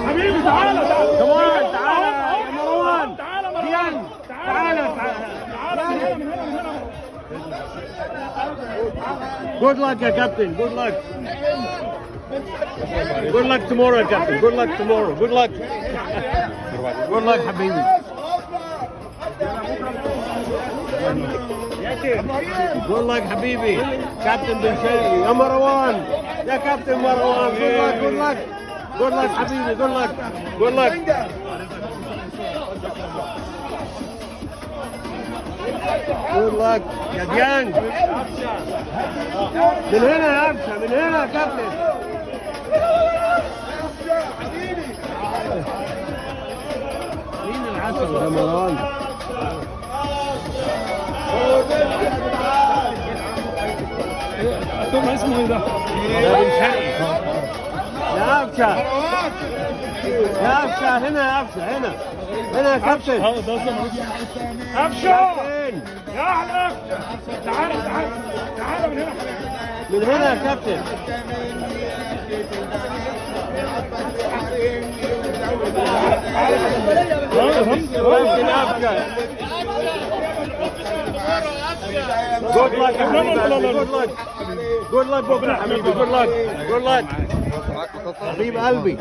حبيبي تعالى تعالى كمان تعالى يا مروان. تعالى ديان تعالى تعالى. من هنا Good luck يا كابتن. Good luck. Good luck tomorrow يا كابتن. Good luck tomorrow. Good luck. Good luck حبيبي. Good luck حبيبي. كابتن بن شرقي يا مروان. يا كابتن مروان. Good luck. Good luck. Good luck حبيبي. Good luck. Good luck. Good luck يا ديان. من هنا يا أبشا. من هنا يا كابتن. مين العسل يا مروان؟ ثم اسمه ايه ده؟ يا بن شرقي. يا أبشا. يا أبشا هنا يا أبشا هنا. هنا يا كابتن. ابشر كابتن. يا احلى تعالى تعالى تعالى من هنا من هنا يا كابتن. كابتن أبشا. Good luck يا حبيبي. Good luck. Good luck بكرة حبيبي. Good luck. Good luck. حبيب قلبي.